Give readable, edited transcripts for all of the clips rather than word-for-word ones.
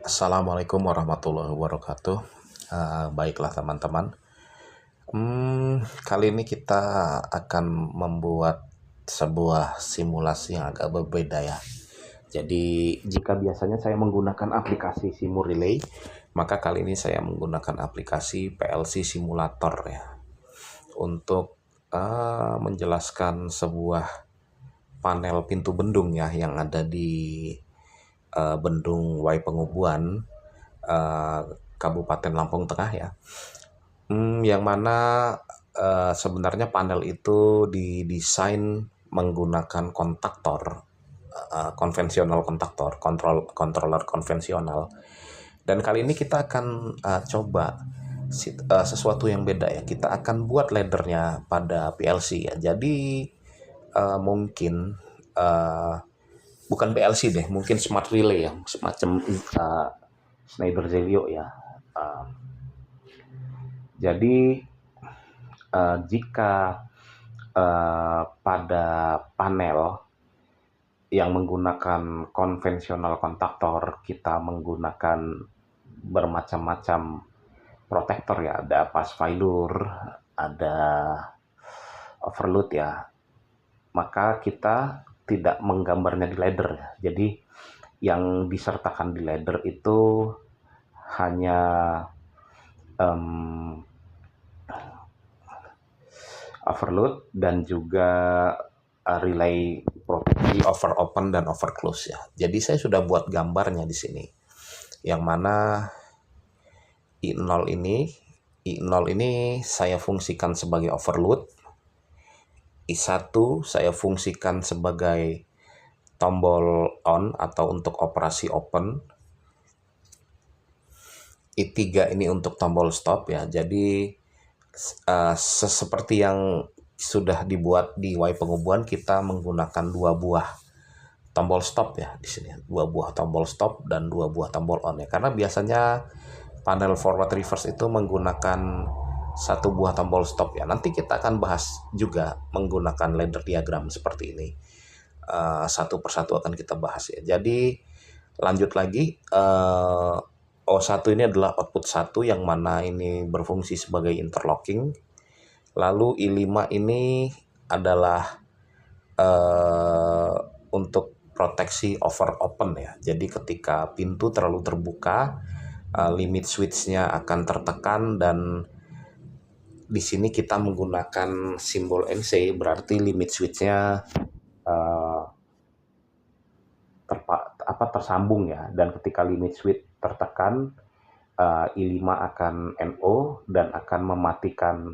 Assalamualaikum warahmatullahi wabarakatuh. Baiklah teman-teman. Kali ini kita akan membuat sebuah simulasi yang agak berbeda ya. Jadi jika biasanya saya menggunakan aplikasi Simurelay, maka kali ini saya menggunakan aplikasi PLC Simulator ya untuk menjelaskan sebuah panel pintu bendung ya yang ada di Bendung Wai Pengubuan, Kabupaten Lampung Tengah ya. Yang mana sebenarnya panel itu didesain menggunakan kontaktor konvensional, controller konvensional. Dan kali ini kita akan coba sesuatu yang beda ya. Kita akan buat laddernya pada PLC ya. Jadi mungkin bukan PLC deh, mungkin smart relay yang semacam Schneider Zelio ya. Jadi jika pada panel yang menggunakan konvensional kontaktor kita menggunakan bermacam-macam protektor ya, ada pass failure, ada overload ya, maka kita tidak menggambarnya di ladder ya. Jadi yang disertakan di ladder itu hanya overload dan juga relay proteksi over open dan over close ya. Jadi saya sudah buat gambarnya di sini. Yang mana I0 ini saya fungsikan sebagai overload. I1 saya fungsikan sebagai tombol on atau untuk operasi open. I3 ini untuk tombol stop ya. Jadi seperti yang sudah dibuat di Wai Pengubuan, kita menggunakan dua buah tombol stop ya di sini. Dua buah tombol stop dan dua buah tombol on ya. Karena biasanya panel forward reverse itu menggunakan satu buah tombol stop ya. Nanti kita akan bahas juga menggunakan ladder diagram seperti ini. Satu persatu akan kita bahas ya. Jadi lanjut lagi, O1 ini adalah output 1 yang mana ini berfungsi sebagai interlocking. Lalu I5 ini adalah untuk proteksi over open ya. Jadi ketika pintu terlalu terbuka, limit switch-nya akan tertekan, dan di sini kita menggunakan simbol NC, berarti limit switch-nya tersambung ya. Dan ketika limit switch tertekan, I5 akan NO dan akan mematikan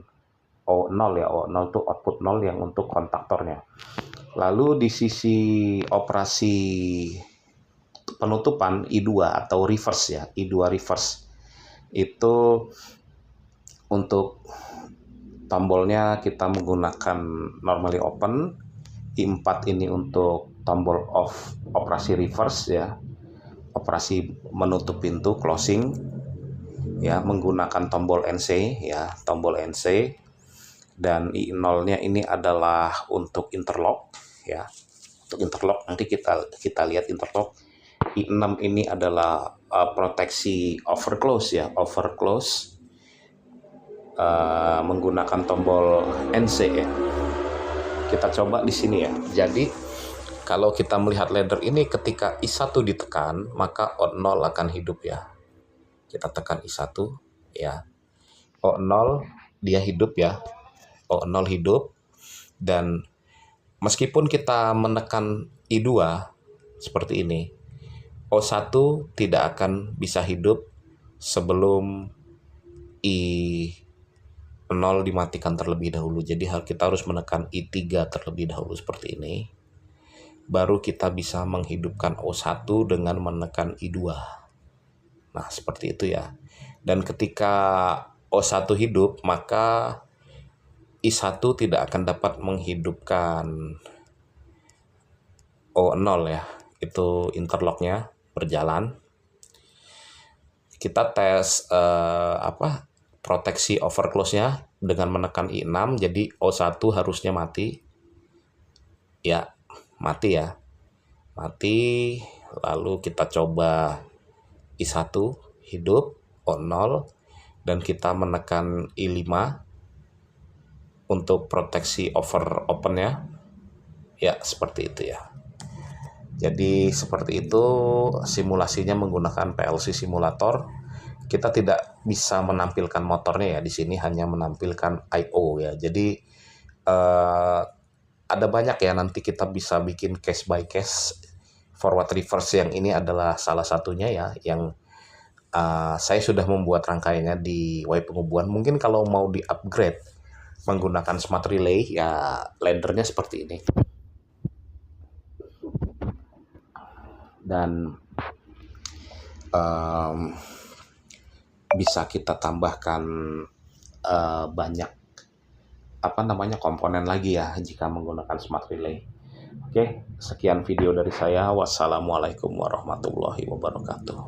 O0 ya. O0 itu output 0 yang untuk kontaktornya. Lalu di sisi operasi penutupan I2 atau reverse ya, I2 reverse itu untuk tombolnya kita menggunakan normally open. I4 ini untuk tombol off, operasi reverse ya, operasi menutup pintu, closing ya, menggunakan tombol NC ya, tombol NC. Dan I0-nya ini adalah untuk interlock ya, untuk interlock. Nanti kita lihat interlock. I6 ini adalah proteksi overclose ya, overclose menggunakan tombol NC ya. Kita coba di sini ya. Jadi kalau kita melihat ladder ini, ketika I1 ditekan maka O0 akan hidup ya. Kita tekan I1 ya, O0 dia hidup ya, O0 hidup. Dan meskipun kita menekan I2 seperti ini, O1 tidak akan bisa hidup sebelum I0 dimatikan terlebih dahulu. Jadi kita harus menekan I3 terlebih dahulu seperti ini, baru kita bisa menghidupkan O1 dengan menekan I2. Nah seperti itu ya. Dan ketika O1 hidup, maka I1 tidak akan dapat menghidupkan O0 ya. Itu interlocknya berjalan. Kita tes proteksi overclose-nya dengan menekan I6. Jadi O1 harusnya mati ya, mati. Lalu kita coba I1 hidup, on 0, dan kita menekan I5 untuk proteksi over opennya. Ya, seperti itu ya. Jadi seperti itu simulasinya menggunakan PLC simulator. Kita tidak bisa menampilkan motornya ya, di sini hanya menampilkan I/O ya. Jadi ada banyak ya, nanti kita bisa bikin case by case. Forward reverse yang ini adalah salah satunya ya, yang saya sudah membuat rangkaiannya di Y Pengubuan. Mungkin kalau mau di upgrade menggunakan smart relay ya, laddernya seperti ini. Dan bisa kita tambahkan banyak komponen lagi ya jika menggunakan smart relay. Oke, sekian video dari saya. Wassalamualaikum warahmatullahi wabarakatuh.